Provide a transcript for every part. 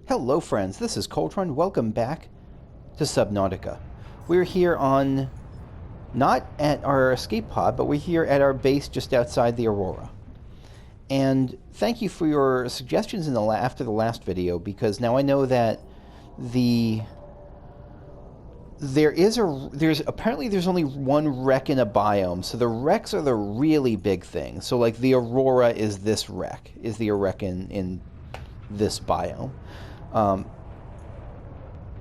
Hello friends, this is Coltron. Welcome back to Subnautica. We're here on, not at our escape pod, but we're here at our base just outside the Aurora. And thank you for your suggestions in after the last video, because now I know that apparently there's only one wreck in a biome, so the wrecks are the really big thing. So like the Aurora is this wreck, is the wreck in this biome.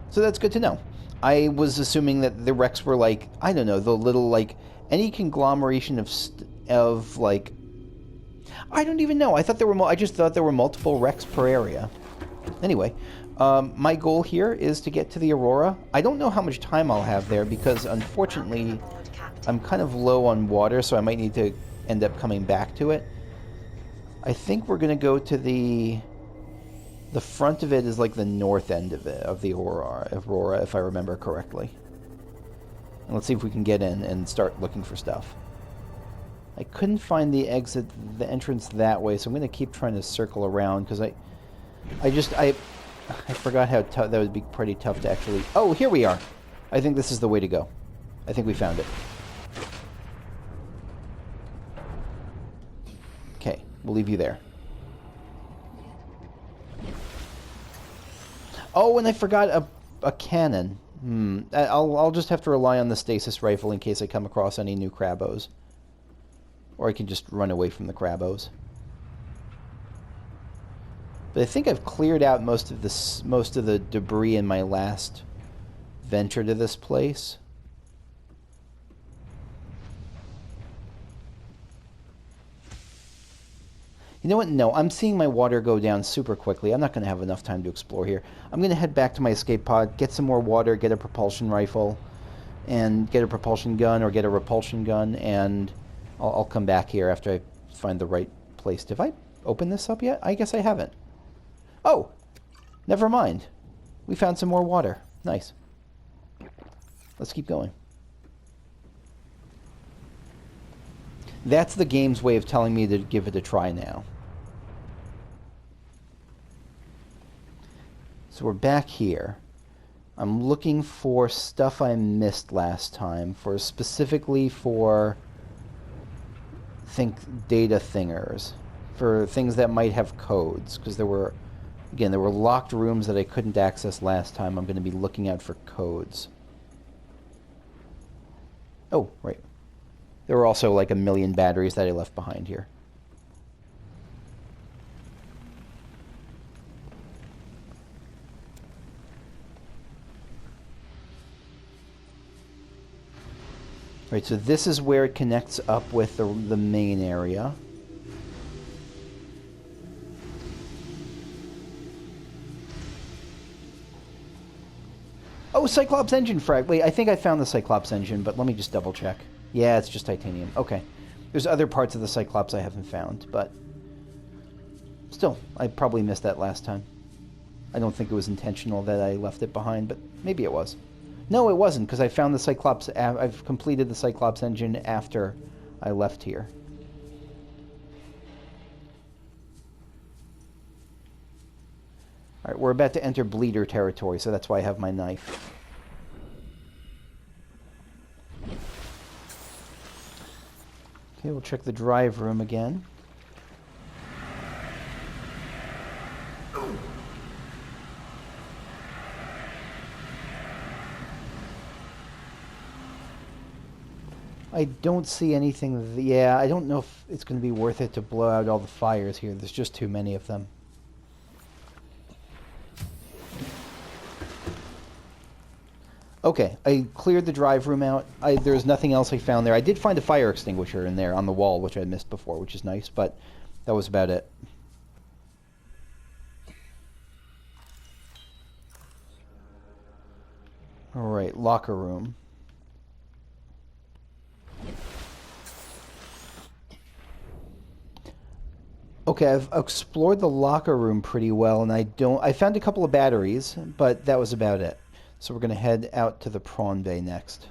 So that's good to know. I was assuming that the wrecks were like, I don't know, the little, like, any conglomeration of like, I don't even know. I just thought there were multiple wrecks per area. Anyway, my goal here is to get to the Aurora. I don't know how much time I'll have there because, unfortunately, I'm kind of low on water, so I might need to end up coming back to it. I think we're going to go to the front of it is like the north end of it, of the Aurora, if I remember correctly. And let's see if we can get in and start looking for stuff. I couldn't find the entrance that way, so I'm going to keep trying to circle around, because I forgot how that would be pretty tough to actually... Oh, here we are! I think this is the way to go. I think we found it. Okay, we'll leave you there. Oh, and I forgot a cannon. I'll just have to rely on the stasis rifle in case I come across any new crabos. Or I can just run away from the crabos. But I think I've cleared out most of the debris in my last venture to this place. You know what? No, I'm seeing my water go down super quickly. I'm not going to have enough time to explore here. I'm going to head back to my escape pod, get some more water, get a propulsion rifle, and get a propulsion gun, or get a repulsion gun, and I'll come back here after I find the right place. Have I opened this up yet? I guess I haven't. Oh! Never mind. We found some more water. Nice. Let's keep going. That's the game's way of telling me to give it a try now. So we're back here. I'm looking for stuff I missed last time, specifically for data thingers, for things that might have codes, because there were locked rooms that I couldn't access last time. I'm going to be looking out for codes. Oh, right. There were also like 1 million batteries that I left behind here. Right, so this is where it connects up with the main area. Oh, Cyclops engine frag. Wait, I think I found the Cyclops engine, but let me just double check. Yeah, it's just titanium. Okay. There's other parts of the Cyclops I haven't found, but still, I probably missed that last time. I don't think it was intentional that I left it behind, but maybe it was. No, it wasn't, because I found the Cyclops... I've completed the Cyclops engine after I left here. Alright, we're about to enter bleeder territory, so that's why I have my knife. Okay, we'll check the drive room again. I don't see anything... Yeah, I don't know if it's going to be worth it to blow out all the fires here. There's just too many of them. Okay, I cleared the drive room out. There's nothing else I found there. I did find a fire extinguisher in there on the wall, which I missed before, which is nice, but that was about it. Alright, locker room. Okay, I've explored the locker room pretty well, and I found a couple of batteries, but that was about it. So we're going to head out to the prawn bay next.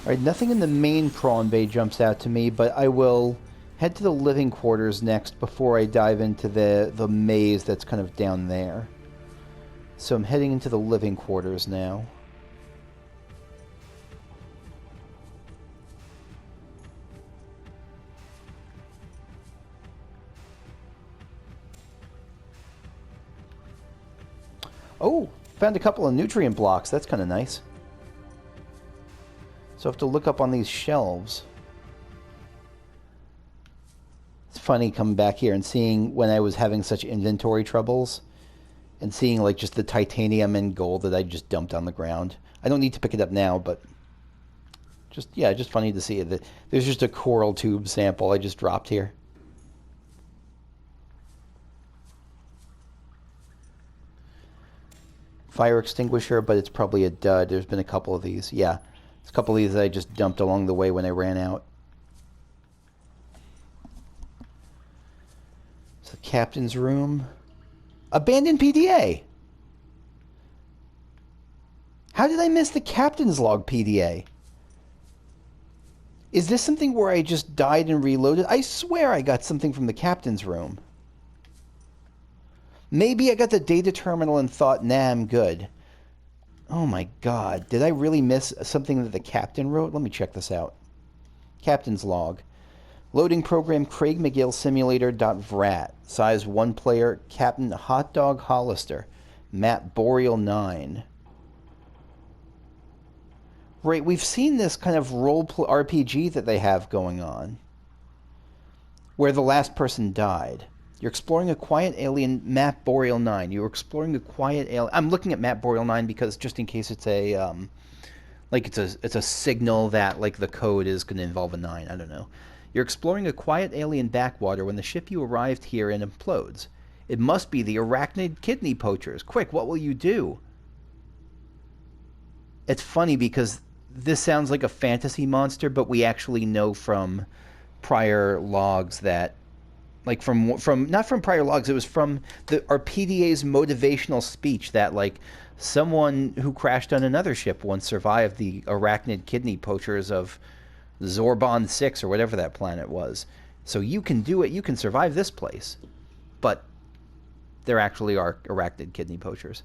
Alright, nothing in the main prawn bay jumps out to me, but I will Head to the living quarters next before I dive into the maze that's kind of down there. So I'm heading into the living quarters now. Oh, found a couple of nutrient blocks. That's kind of nice. So I have to look up on these shelves. It's funny coming back here and seeing when I was having such inventory troubles and seeing like just the titanium and gold that I just dumped on the ground. I don't need to pick it up now, but just, yeah, just funny to see it. There's just a coral tube sample I just dropped here. Fire extinguisher, but it's probably a dud. There's been a couple of these. Yeah, there's a couple of these that I just dumped along the way when I ran out. It's the captain's room. Abandoned PDA. How did I miss the captain's log PDA? Is this something where I just died and reloaded? I swear I got something from the captain's room. Maybe I got the data terminal and thought, nah, I'm good. Oh my god. Did I really miss something that the captain wrote? Let me check this out. Captain's log. Loading program Craig McGill Simulator.vrat. Size 1 player. Captain Hot Dog Hollister. Map Boreal 9. Right, we've seen this kind of RPG that they have going on. Where the last person died. You're exploring a quiet alien, Map Boreal 9. You're exploring a quiet alien. I'm looking at Map Boreal 9 because just in case it's a like it's a signal that like the code is going to involve a 9. I don't know. You're exploring a quiet alien backwater when the ship you arrived here in implodes. It must be the arachnid kidney poachers. Quick, what will you do? It's funny because this sounds like a fantasy monster, but we actually know from prior logs that, like from not from prior logs, it was from our PDA's motivational speech that like someone who crashed on another ship once survived the arachnid kidney poachers of Zorbon 6 or whatever that planet was. So you can do it. You can survive this place. But there actually are arachnid kidney poachers.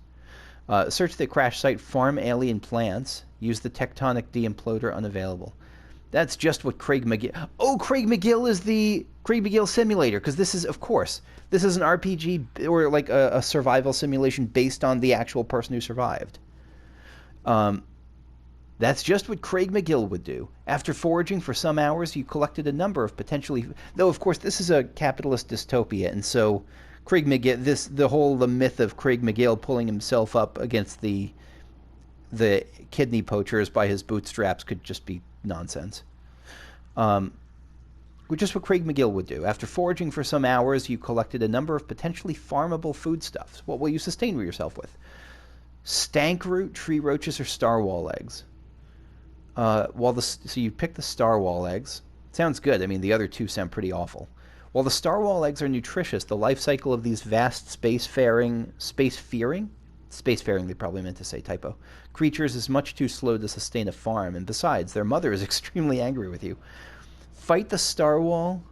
Search the crash site, farm alien plants, use the tectonic de-imploder unavailable. That's just what Craig McGill... Oh, Craig McGill is the Craig McGill simulator, because this is, of course, this is an RPG or like a survival simulation based on the actual person who survived. That's just what Craig McGill would do. After foraging for some hours, you collected a number of potentially... Though, of course, this is a capitalist dystopia, and so Craig McGill... The myth of Craig McGill pulling himself up against the kidney poachers by his bootstraps could just be nonsense. Which is what Craig McGill would do. After foraging for some hours, you collected a number of potentially farmable foodstuffs. What will you sustain yourself with? Stank root, tree roaches, or starwall eggs? So you pick the starwall eggs. Sounds good. I mean, the other two sound pretty awful. While the starwall eggs are nutritious, the life cycle of these vast spacefaring, they probably meant to say, typo, creatures is much too slow to sustain a farm, and besides, their mother is extremely angry with you. Fight the starwall,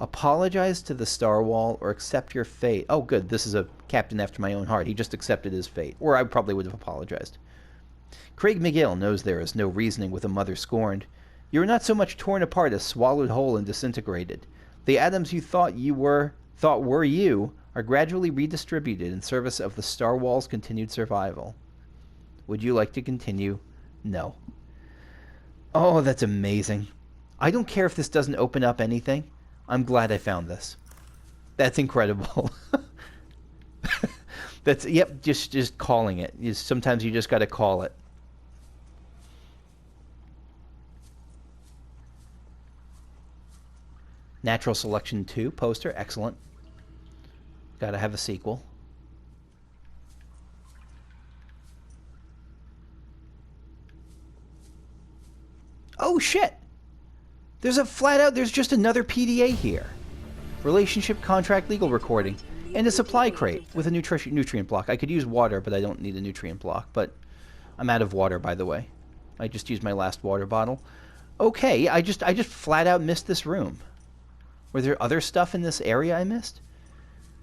apologize to the starwall, or accept your fate. Oh, good, this is a captain after my own heart. He just accepted his fate, or I probably would have apologized. Craig McGill knows there is no reasoning with a mother scorned. You are not so much torn apart as swallowed whole and disintegrated. The atoms you thought were you are gradually redistributed in service of the starwall's continued survival. Would you like to continue? No. Oh, that's amazing. I don't care if this doesn't open up anything. I'm glad I found this. That's incredible. Yep, just calling it. Sometimes you just got to call it. Natural Selection 2 poster, excellent. Got to have a sequel. Oh shit! There's just another PDA here. Relationship contract legal recording. And a supply crate with a nutrient block. I could use water, but I don't need a nutrient block. But I'm out of water, by the way. I just used my last water bottle. Okay, I just flat out missed this room. Were there other stuff in this area I missed?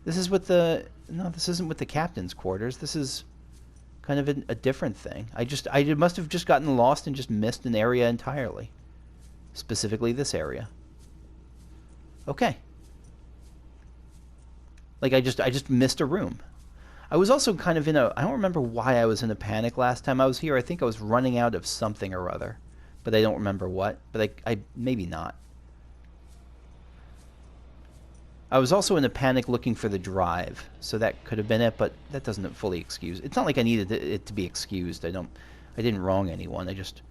This is with the... No, this isn't with the captain's quarters. This is kind of a different thing. I must have just gotten lost and just missed an area entirely. Specifically this area. Okay. Like, I just missed a room. I was also kind of in a... I don't remember why I was in a panic last time I was here. I think I was running out of something or other. But I don't remember what. But I maybe not. I was also in a panic looking for the drive. So that could have been it, but that doesn't fully excuse... It's not like I needed it to be excused. I didn't wrong anyone. I just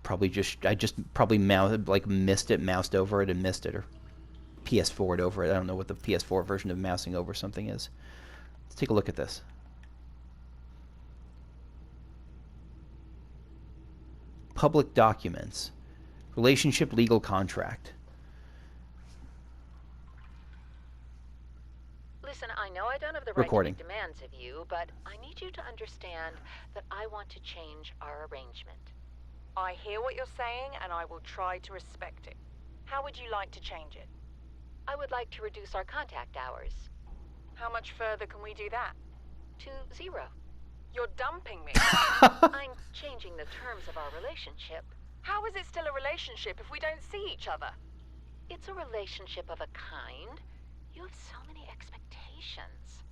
probably missed it, moused over it, and missed it, or PS4'd over it. I don't know what the PS4 version of mousing over something is. Let's take a look at this. Public documents. Relationship legal contract. Listen, I know I don't have the right to make demands of you, but I need you to understand that I want to change our arrangement. I hear what you're saying, and I will try to respect it. How would you like to change it? I would like to reduce our contact hours. How much further can we do that? To 0. You're dumping me. I'm changing the terms of our relationship. How is it still a relationship if we don't see each other? It's a relationship of a kind. You have so many expectations.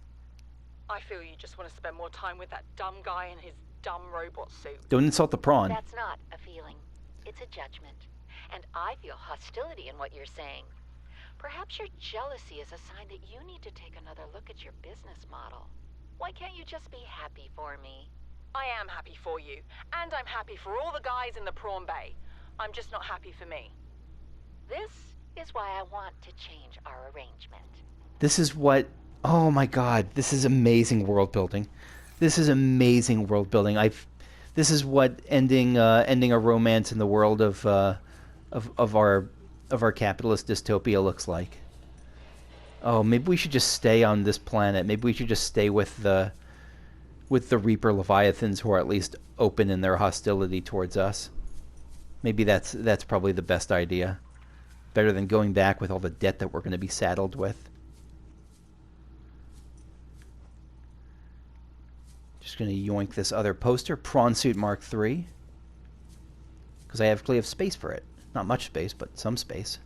I feel you just want to spend more time with that dumb guy in his dumb robot suit. Don't insult the prawn. That's not a feeling. It's a judgment. And I feel hostility in what you're saying. Perhaps your jealousy is a sign that you need to take another look at your business model. Why can't you just be happy for me? I am happy for you, and I'm happy for all the guys in the prawn bay. I'm just not happy for me. This is why I want to change our arrangement. This is what... Oh my god, this is amazing world building. This is amazing world building. This is what ending a romance in the world of our capitalist dystopia looks like. Oh, maybe we should just stay on this planet. Maybe we should just stay with the Reaper Leviathans, who are at least open in their hostility towards us. Maybe that's probably the best idea. Better than going back with all the debt that we're going to be saddled with. Just going to yoink this other poster, Prawn Suit Mark III, because I actually have space for it. Not much space, but some space.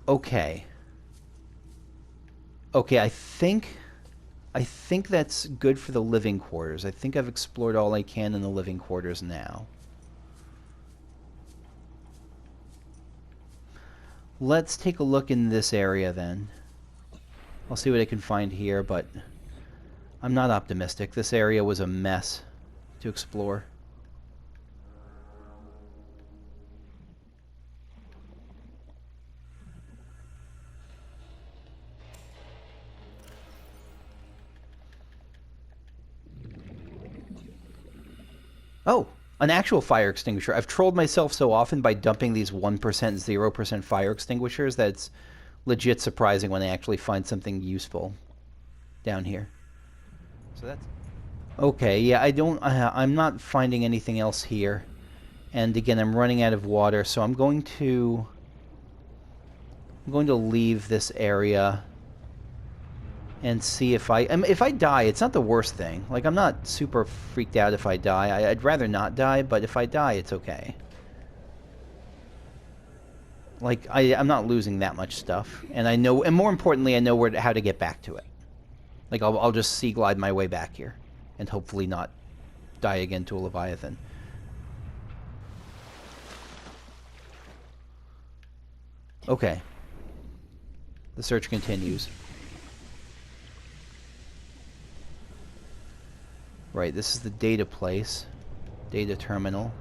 Okay. Okay, I think that's good for the living quarters. I think I've explored all I can in the living quarters now. Let's take a look in this area then. I'll see what I can find here, but I'm not optimistic. This area was a mess to explore. Oh, an actual fire extinguisher. I've trolled myself so often by dumping these 1%, 0% fire extinguishers that it's legit surprising when I actually find something useful down here. So that's... Okay, yeah, I'm not finding anything else here. And again, I'm running out of water, so I'm going to leave this area and see if I die, it's not the worst thing. Like, I'm not super freaked out if I die. I'd rather not die, but if I die, it's okay. Like, I'm not losing that much stuff, and I know, and more importantly, I know how to get back to it. Like, I'll just sea glide my way back here, and hopefully not die again to a Leviathan. Okay. The search continues. Right, this is the data place. Data terminal.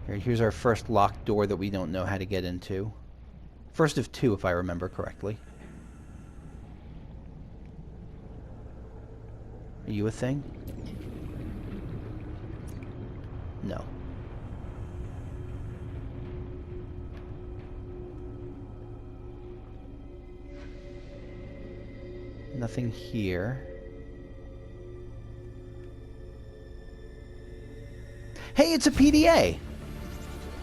Here's our first locked door that we don't know how to get into. First of two, if I remember correctly. Are you a thing? No. Nothing here. Hey, it's a PDA!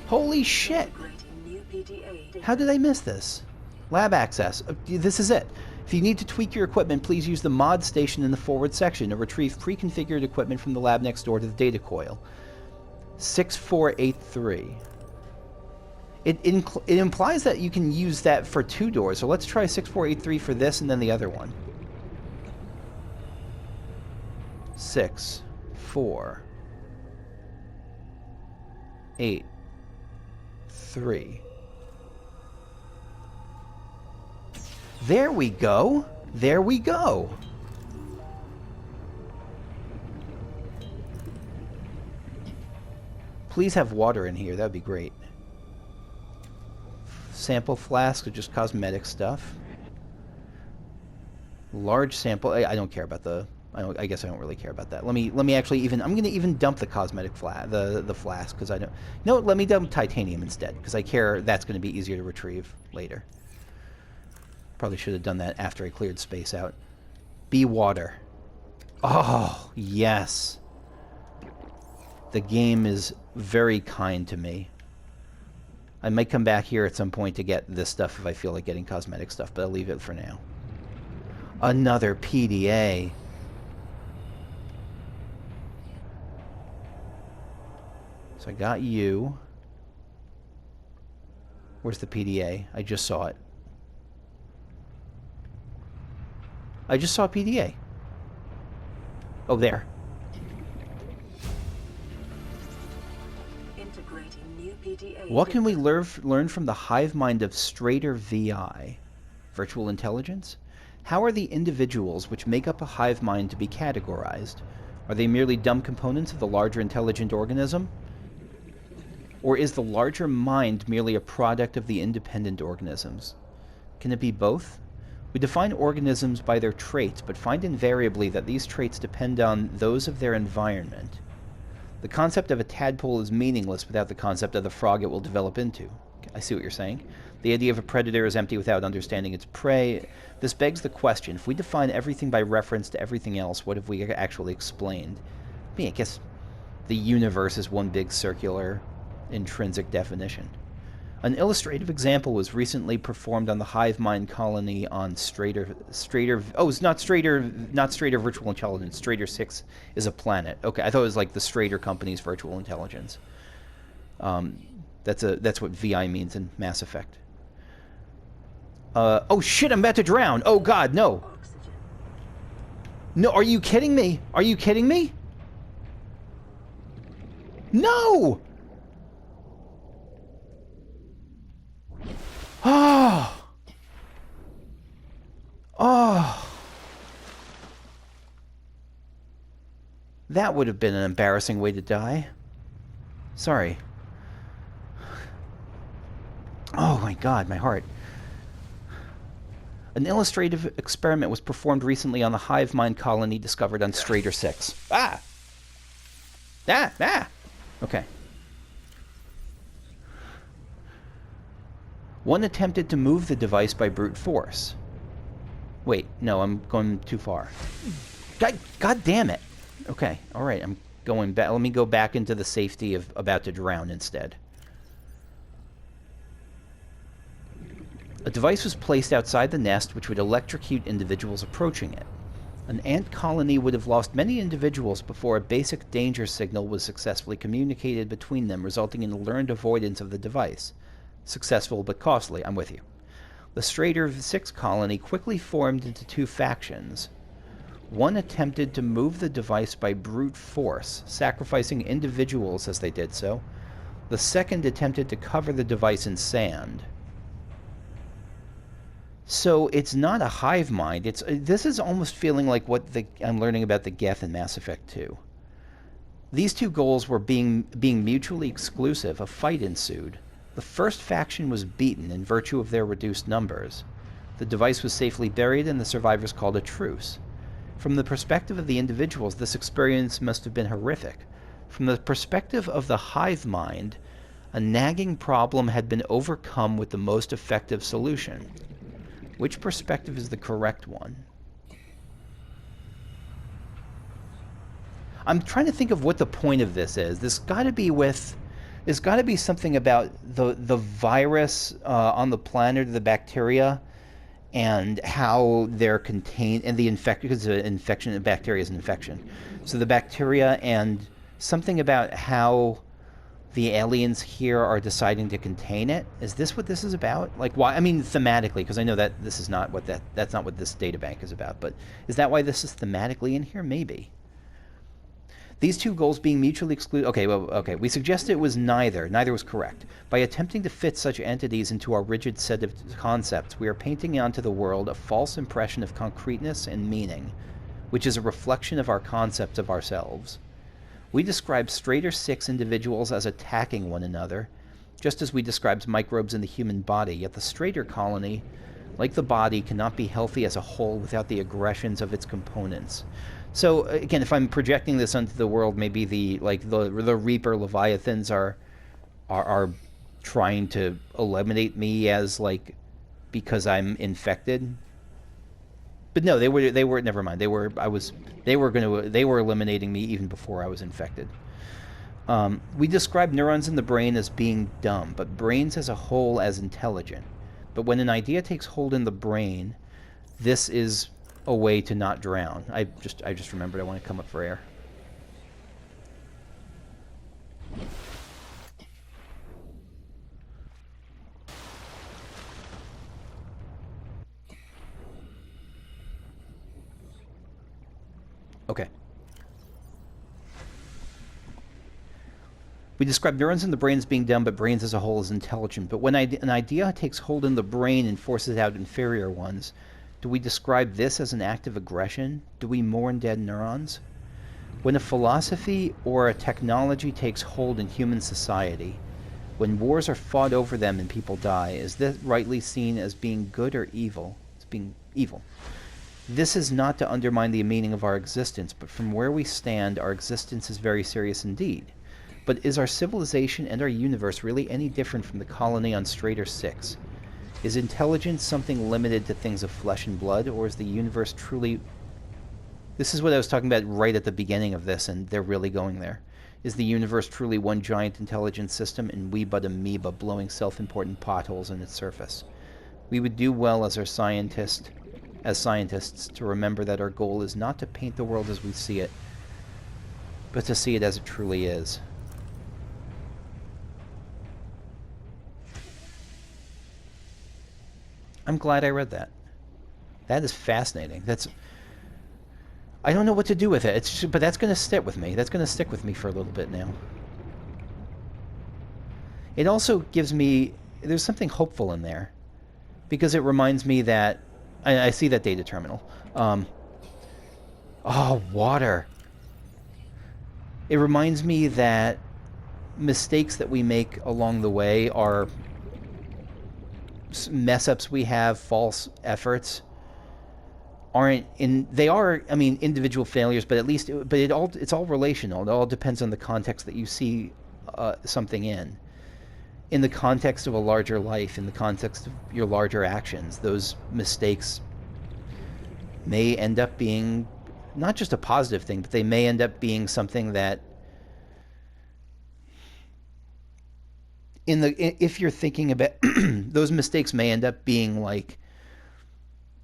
Holy shit! How did I miss this? Lab access. This is it. If you need to tweak your equipment, please use the mod station in the forward section to retrieve pre-configured equipment from the lab next door to the data coil. 6483. It implies that you can use that for 2 doors, so let's try 6483 for this and then the other one. 6, 4, 8, 3. There we go. There we go. Please have water in here. That'd be great. Sample flask or just cosmetic stuff. Large sample. I don't care about the. I guess I don't really care about that. Let me actually even. I'm gonna even dump the cosmetic the flask because I don't. No, let me dump titanium instead because I care. That's going to be easier to retrieve later. Probably should have done that after I cleared space out. Be water. Oh yes. The game is very kind to me. I might come back here at some point to get this stuff if I feel like getting cosmetic stuff, but I'll leave it for now. Another PDA. So I got you. Where's the PDA? I just saw it. I just saw a PDA. Oh, there. What can we learn from the hive mind of Strader VI? Virtual intelligence? How are the individuals which make up a hive mind to be categorized? Are they merely dumb components of the larger intelligent organism? Or is the larger mind merely a product of the independent organisms? Can it be both? We define organisms by their traits, but find invariably that these traits depend on those of their environment. The concept of a tadpole is meaningless without the concept of the frog it will develop into. I see what you're saying. The idea of a predator is empty without understanding its prey. This begs the question, if we define everything by reference to everything else, what have we actually explained? I mean, I guess the universe is one big circular, intrinsic definition. An illustrative example was recently performed on the Hive Mind colony on Strader. Oh, it's not Strader Virtual Intelligence. Strader 6 is a planet. Okay, I thought it was like the Strader Company's virtual intelligence. That's what VI means in Mass Effect. Oh shit! I'm about to drown. Oh god, no. No, are you kidding me? Are you kidding me? No! Oh! Oh! That would have been an embarrassing way to die. Sorry. Oh my god, my heart. An illustrative experiment was performed recently on the Hive Mind colony discovered on Strader 6. Ah! Ah! Ah! Okay. One attempted to move the device by brute force. Wait, no, I'm going too far. God damn it! Okay, alright, I'm going back. Let me go back into the safety of about to drown instead. A device was placed outside the nest which would electrocute individuals approaching it. An ant colony would have lost many individuals before a basic danger signal was successfully communicated between them, resulting in a learned avoidance of the device. Successful but costly, I'm with you. The Strader 6 colony quickly formed into two factions. One attempted to move the device by brute force, sacrificing individuals as they did so. The second attempted to cover the device in sand. So it's not a hive mind. This is almost feeling like what I'm learning about the Geth in Mass Effect 2. These two goals were being mutually exclusive. A fight ensued. The first faction was beaten in virtue of their reduced numbers. The device was safely buried and the survivors called a truce. From the perspective of the individuals, this experience must have been horrific. From the perspective of the hive mind, a nagging problem had been overcome with the most effective solution. Which perspective is the correct one? I'm trying to think of what the point of this is. There's got to be something about the virus on the planet, or the bacteria, and how they're contained, and the infection, because the infection, bacteria is an infection. So the bacteria, and something about how the aliens here are deciding to contain it. Is this what this is about? Like, why? I mean, thematically, because I know that this is not what that's not what this databank is about. But is that why this is thematically in here? Maybe. These two goals being mutually exclusive. Okay. We suggest it was neither. Neither was correct. By attempting to fit such entities into our rigid set of concepts, we are painting onto the world a false impression of concreteness and meaning, which is a reflection of our concept of ourselves. We describe Strader 6 individuals as attacking one another, just as we described microbes in the human body, yet the Strader colony, like the body, cannot be healthy as a whole without the aggressions of its components. So again, if I'm projecting this onto the world, maybe the Reaper Leviathans are trying to eliminate me as, like, because I'm infected. But no, they were never mind. They were eliminating me even before I was infected. We describe neurons in the brain as being dumb, but brains as a whole as intelligent. But when an idea takes hold in the brain, this is a way to not drown. I just remembered I want to come up for air. Okay. We describe neurons in the brain as being dumb, but brains as a whole as intelligent. But when an idea takes hold in the brain and forces out inferior ones, do we describe this as an act of aggression? Do we mourn dead neurons? When a philosophy or a technology takes hold in human society, when wars are fought over them and people die, is this rightly seen as being good or evil? It's being evil. This is not to undermine the meaning of our existence, but from where we stand, our existence is very serious indeed. But is our civilization and our universe really any different from the colony on Strader 6? Is intelligence something limited to things of flesh and blood, or is the universe truly... This is what I was talking about right at the beginning of this, and they're really going there. Is the universe truly one giant intelligent system, and we but amoeba blowing self-important potholes in its surface? We would do well as scientists to remember that our goal is not to paint the world as we see it, but to see it as it truly is. I'm glad I read that. That is fascinating. I don't know what to do with it. But that's going to stick with me. That's going to stick with me for a little bit now. It also gives me... There's something hopeful in there. Because it reminds me that... I see that data terminal. Oh, water. It reminds me that mistakes that we make along the way are mess-ups we have, false efforts, they are, I mean, individual failures, but it's all relational. It all depends on the context that you see something in. In the context of a larger life, in the context of your larger actions, those mistakes may end up being not just a positive thing, but they may end up being something that if you're thinking about those mistakes may end up being like,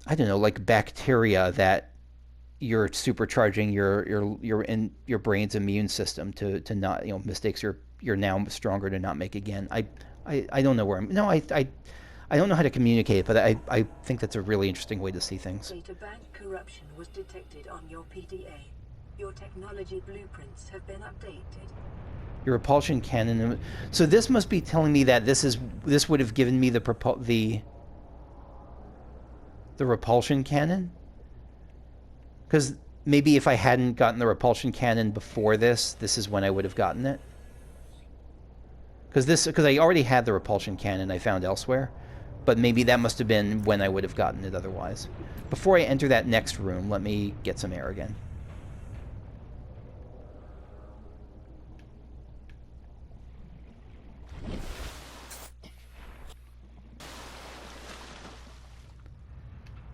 I don't know, like bacteria that you're supercharging your brain's immune system to not, mistakes you're now stronger to not make again. I don't know where I'm... No, I don't know how to communicate, but I think that's a really interesting way to see things. Data bank corruption was detected on your PDA. Your technology blueprints have been updated. Your repulsion cannon... So this must be telling me that this would have given me the repulsion cannon? Because maybe if I hadn't gotten the repulsion cannon before this is when I would have gotten it. Because I already had the repulsion cannon I found elsewhere, but maybe that must have been when I would have gotten it otherwise. Before I enter that next room, let me get some air again.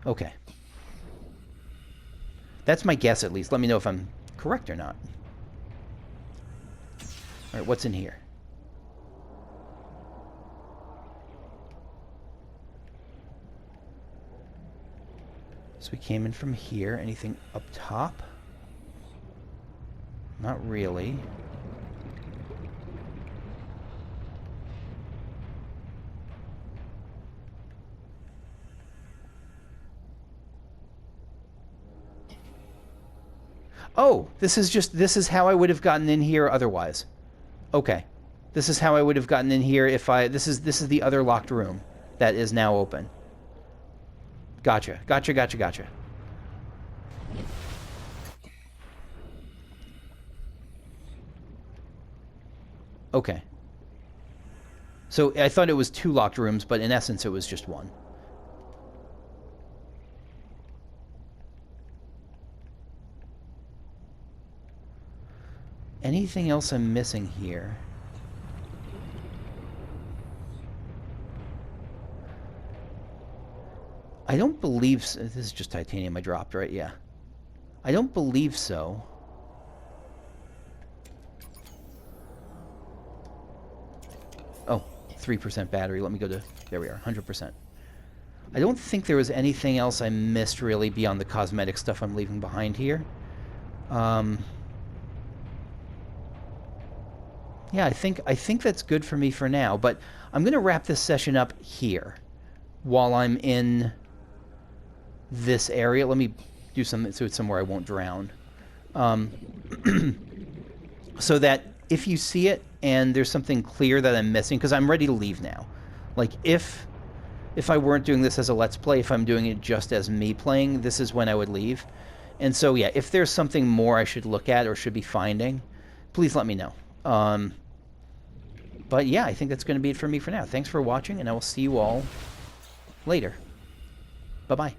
Okay. That's my guess, at least. Let me know if I'm correct or not. Alright, what's in here? So we came in from here. Anything up top? Not really. Oh, this is how I would have gotten in here otherwise. Okay. This is how I would have gotten in here if this is the other locked room that is now open. Gotcha. Okay. So I thought it was 2 locked rooms, but in essence it was just 1. Anything else I'm missing here? I don't believe so. This is just titanium I dropped, right? Yeah. I don't believe so. Oh, 3% battery. Let me go to... There we are, 100%. I don't think there was anything else I missed, really, beyond the cosmetic stuff I'm leaving behind here. Yeah, I think that's good for me for now, but I'm going to wrap this session up here while I'm in this area. Let me do something so it's somewhere I won't drown. So that if you see it and there's something clear that I'm missing, because I'm ready to leave now. Like, if I weren't doing this as a Let's Play, if I'm doing it just as me playing, this is when I would leave. And so, yeah, if there's something more I should look at or should be finding, please let me know. But yeah, I think that's going to be it for me for now. Thanks for watching, and I will see you all later. Bye-bye.